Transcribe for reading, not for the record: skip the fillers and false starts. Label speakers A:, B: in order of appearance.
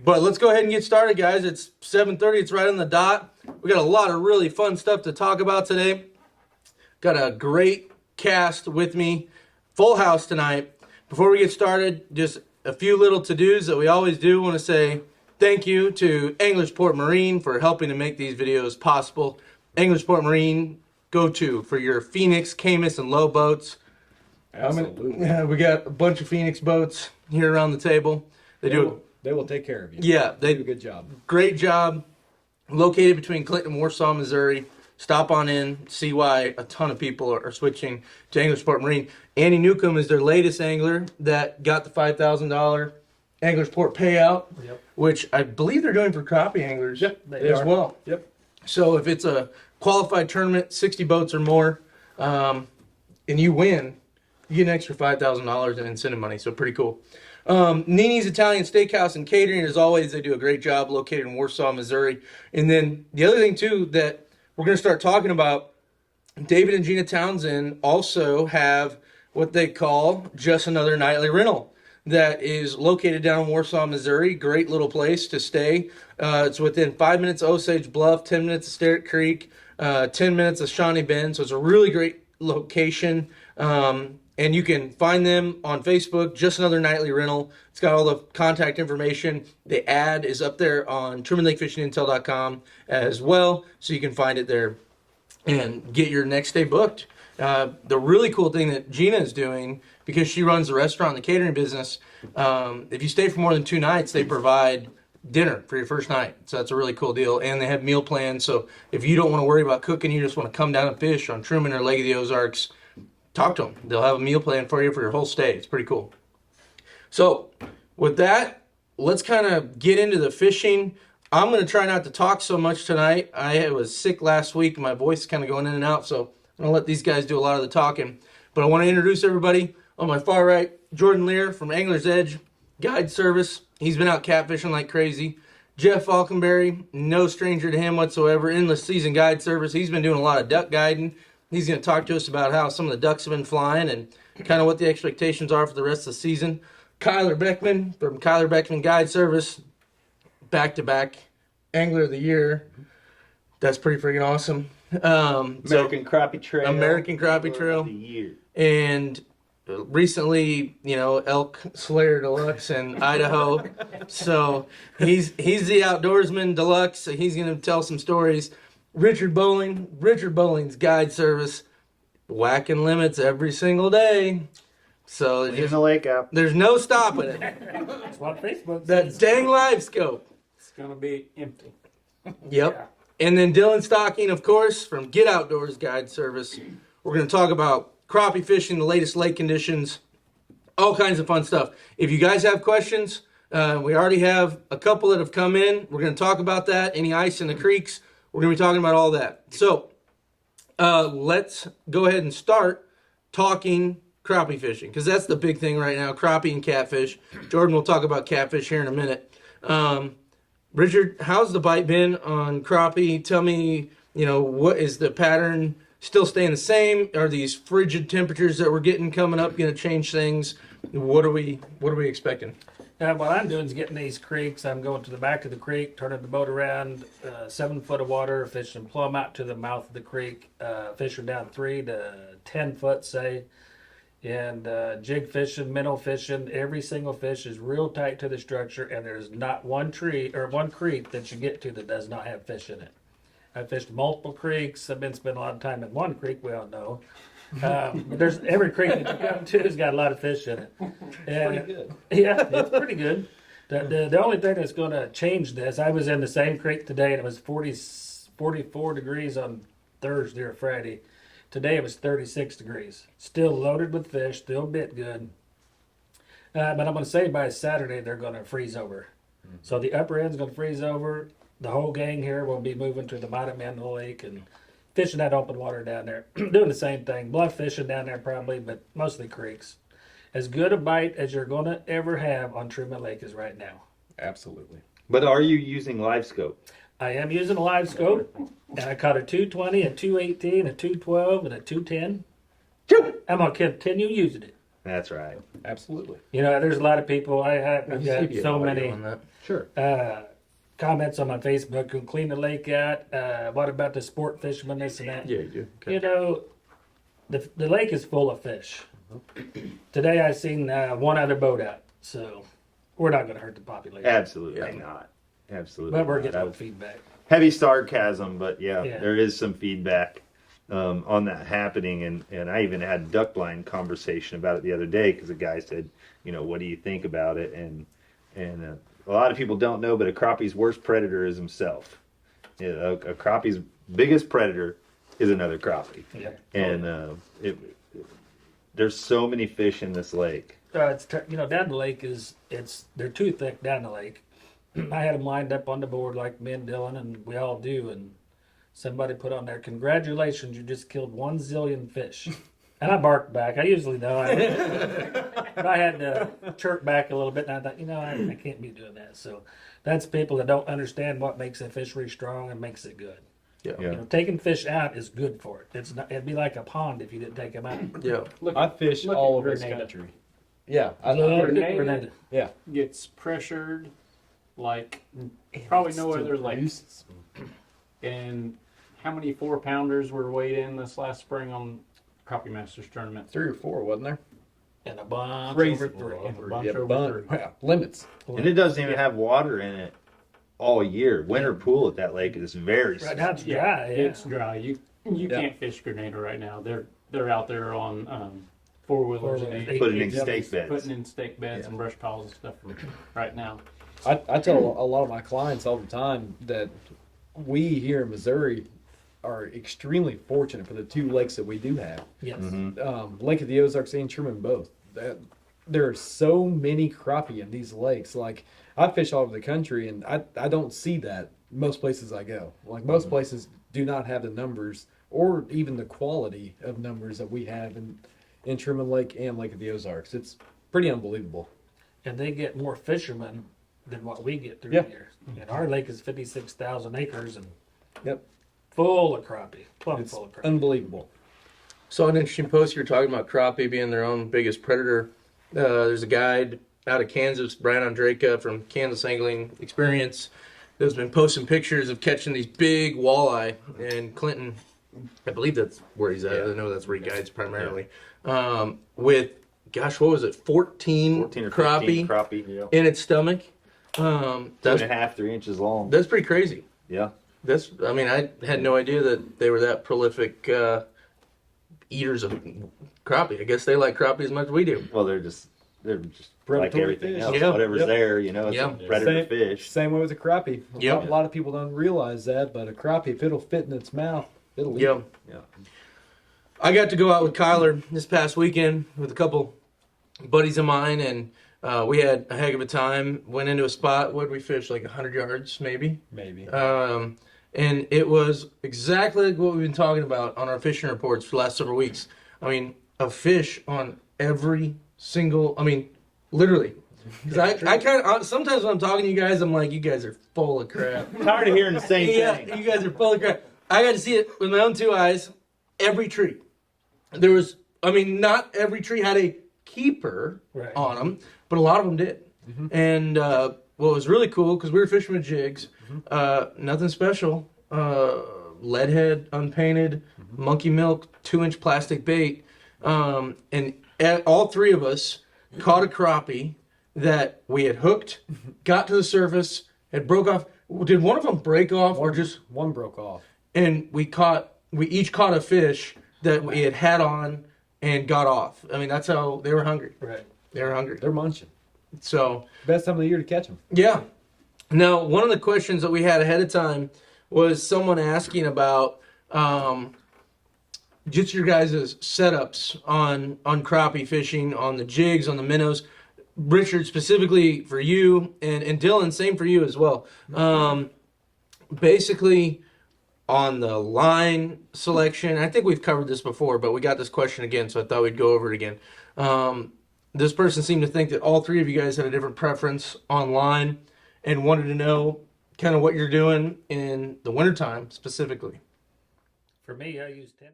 A: But let's go ahead and get started, guys. It's 7:30. It's right on the dot. We got a lot of really fun stuff to talk about today. Got a great cast with me. Full house tonight. Before we get started, just a few little to-dos that we always do. Want to say thank you to Englishport Marine for helping to make these videos possible. Englishport Marine, go-to for your Phoenix, Camus, and low boats.
B: Absolutely.
A: We got a bunch of Phoenix boats here around the table.
B: They will take care of you.
A: Yeah,
B: they do a good job.
A: Great job. Located between Clinton and Warsaw, Missouri. Stop on in, see why a ton of people are switching to Englishport Marine. Andy Newcomb is their latest angler that got the $5,000 Englishport payout, which I believe they're doing for crappie anglers as well.
B: Yep.
A: So if it's a qualified tournament, 60 boats or more, and you win, you get an extra $5,000 in incentive money. So pretty cool. Nini's Italian Steakhouse and Catering, as always, they do a great job located in Warsaw, Missouri. And then the other thing, too, that we're going to start talking about, David and Gina Townsend also have what they call Just Another Nightly Rental that is located down in Warsaw, Missouri. Great little place to stay. It's within 5 minutes of Osage Bluff, 10 minutes of Sterrett Creek, 10 minutes of Shawnee Bend. So it's a really great location. And you can find them on Facebook, Just Another Nightly Rental. It's got all the contact information. The ad is up there on TrumanLakeFishingIntel.com as well, so you can find it there and get your next day booked. The really cool thing that Gina is doing, because she runs the restaurant and the catering business, if you stay for more than 2 nights, they provide dinner for your first night. So that's a really cool deal. And they have meal plans, so if you don't want to worry about cooking, you just want to come down and fish on Truman or Lake of the Ozarks, talk to them. They'll have a meal plan for you for your whole stay. It's pretty cool. So with that, let's kind of get into the fishing. I'm going to try not to talk so much tonight. I was sick last week. My voice is kind of going in and out, so I'm going to let these guys do a lot of the talking. But I want to introduce everybody. On my far right, Jordan Leer from Angler's Edge Guide Service. He's been out catfishing like crazy. Jeff Faulkenberry, no stranger to him whatsoever, Endless Season Guide Service. He's been doing a lot of duck guiding. He's going to talk to us about how some of the ducks have been flying and kind of what the expectations are for the rest of the season. Kyler Beckmann from Kyler Beckmann Guide Service, back-to-back Angler of the Year. That's pretty freaking awesome.
C: American Crappie Trail.
A: American Crappie Trail.
C: Of the Year.
A: And recently, Elk Slayer Deluxe in Idaho. So he's the outdoorsman deluxe. So he's going to tell some stories. Richard Bowling's Guide Service, whacking limits every single day. So
C: In the lake app.
A: there's no stopping it.
D: That's what Facebook
A: That
D: says.
A: dang live scope.
D: It's going to be empty.
A: Yep. And then Dillon Stocking, of course, from Get Outdoors Guide Service. We're going to talk about crappie fishing, the latest lake conditions, all kinds of fun stuff. If you guys have questions, we already have a couple that have come in. We're going to talk about that, any ice in the creeks. We're going to be talking about all that. So let's go ahead and start talking crappie fishing, because that's the big thing right now, crappie and catfish. Jordan will talk about catfish here in a minute. Richard, how's the bite been on crappie? Tell me, what is the pattern still staying the same? Are these frigid temperatures that we're getting coming up going to change things? What are we expecting?
D: What I'm doing is getting these creeks. I'm going to the back of the creek, turning the boat around, 7 foot of water, fishing plumb out to the mouth of the creek, fishing down 3 to 10 foot, say, and jig fishing, minnow fishing. Every single fish is real tight to the structure, and there's not one tree or one creek that you get to that does not have fish in it. I've fished multiple creeks. I've been spending a lot of time in one creek, we all know. But there's every creek that you come to has got a lot of fish in it. And,
B: Pretty good.
D: Yeah, it's pretty good. The only thing that's going to change this, I was in the same creek today, and it was 44 degrees on Thursday or Friday. Today it was 36 degrees. Still loaded with fish, still bit good. But I'm going to say by Saturday they're going to freeze over. Mm-hmm. So the upper end's going to freeze over. The whole gang here will be moving to the bottom end of the lake and fishing that open water down there. Doing the same thing. Bluff fishing down there probably, but mostly creeks. As good a bite as you're going to ever have on Truman Lake is right now.
B: Absolutely.
C: But are you using live scope?
D: I am using a live scope, and I caught a 220, a 218, a 212, and a 210. I'm going to continue using it.
C: That's right.
B: Absolutely.
D: You know, there's a lot of people. I've
A: You
D: got
A: see the
D: so
A: audio
D: many
A: on that.
B: Sure.
D: comments on my Facebook. Who clean the lake out? What about the sport fishermen? This and that.
A: Yeah, you do. Okay.
D: You know, the lake is full of fish. Today I seen one other boat out, so we're not going to hurt the population.
C: Absolutely
A: Yeah.
C: not. Absolutely.
D: But we're
C: not.
D: getting
C: I
D: no
C: was-
D: feedback.
C: heavy sarcasm, but yeah,
D: Yeah.
C: there is some feedback on that happening, and I even had a duck blind conversation about it the other day because a guy said, you know, what do you think about it? And a lot of people don't know, but a crappie's worst predator is himself. You know, a crappie's biggest predator is another crappie,
D: Yeah.
C: and there's so many fish in this lake.
D: Down the lake they're too thick down the lake. I had them lined up on the board like me and Dillon, and we all do. And somebody put on there, "Congratulations, you just killed 1 zillion fish." And I barked back. I usually don't. But I had to chirp back a little bit, and I thought, I can't be doing that. So that's people that don't understand what makes a fishery strong and makes it good.
A: Yeah.
C: Yeah.
D: Taking fish out is good for it. It'd be like a pond if you didn't take them out.
A: Yeah.
B: I fish
E: look
B: all
E: at
B: over this
E: Grenada.
B: country. Yeah.
E: Grenada.
B: Yeah.
E: Gets pressured like probably no other lake.
B: Produces.
E: And how many 4-pounders were weighed in this last spring on Crappie Masters tournament?
B: 3 or 4, wasn't there?
D: And a bunch
B: Crazy.
D: over 3.
E: And a bunch
B: Yeah,
E: over 3.
B: yeah, limits.
C: And it doesn't even have water in it all year. Winter pool at that lake is very
D: Right now it's
E: Yeah,
D: dry. Yeah.
E: it's dry. You
B: Yeah.
E: can't fish Grenada right now. They're out there on 4-wheelers and
D: Four-wheelers.
E: eight-
C: putting in
E: eight-
C: steak beds.
E: putting in steak beds and brush piles and stuff right now.
B: I tell a lot of my clients all the time that we here in Missouri are extremely fortunate for the 2 lakes that we do have.
D: Yes.
B: Lake of the Ozarks and Truman both. There are so many crappie in these lakes. Like, I fish all over the country, and I don't see that most places I go. Like, most places do not have the numbers or even the quality of numbers that we have in Truman Lake and Lake of the Ozarks. It's pretty unbelievable.
D: And they get more fishermen than what we get through
B: Yeah.
D: the year. And our lake is 56,000 acres and
B: Yep.
D: full of crappie, plumb
B: It's
D: full of crappie.
B: unbelievable.
A: Saw an interesting post. You were talking about crappie being their own biggest predator. There's a guide out of Kansas, Brian Andraka from Kansas Angling Experience, that's been posting pictures of catching these big walleye in Clinton. I believe that's where he's at. I know that's where he guides primarily. With, gosh, what was it? 14
C: 14 or 15
A: crappie
C: crappie.
A: in its stomach.
C: 2.5, 3 inches long.
A: That's pretty crazy.
C: Yeah.
A: I had no idea that they were that prolific eaters of crappie. I guess they like crappie as much as we do.
C: Well, they're just like
B: Predatory
C: everything
B: fish.
C: else.
A: Yeah.
C: Whatever's
B: Yep.
C: there, it's
A: Yeah.
C: a predator fish.
B: Same way with a crappie.
A: Yep.
B: A lot of people don't realize that, but a crappie, if it'll fit in its mouth, it'll eat.
A: Yeah.
C: Yeah.
A: I got to go out with Kyler this past weekend with a couple buddies of mine, and we had a heck of a time. Went into a spot. What did we fish? Like 100 yards, maybe.
B: Maybe.
A: And it was exactly like what we've been talking about on our fishing reports for the last several weeks. I mean, a fish on every single. I mean, literally. Because I kind of sometimes when I'm talking to you guys, I'm like, you guys are full of crap.
C: Tired of hearing the same
A: Yeah,
C: thing.
A: you guys are full of crap. I got to see it with my own 2 eyes. Every tree. There was, not every tree had a keeper
D: Right.
A: on them, but a lot of them did. And what was really cool, because we were fishing with jigs, nothing special. Lead head, unpainted, monkey milk, 2-inch plastic bait. And all 3 of us caught a crappie that we had hooked, got to the surface, had broke off. Did one of them break off or just...
B: One broke off.
A: And we each caught a fish that we had on and got off. That's how they were hungry.
D: Right.
A: They were hungry.
B: They're munching.
A: So,
B: Best time of the year to catch them.
A: yeah. Now, one of the questions that we had ahead of time was someone asking about just your guys' setups on crappie fishing, on the jigs, on the minnows. Richard, specifically for you, and Dillon, same for you as well. Basically, on the line selection, I think we've covered this before, but we got this question again, so I thought we'd go over it again. This person seemed to think that all 3 of you guys had a different preference on line and wanted to know kind of what you're doing in the wintertime specifically.
D: For me, I use 10.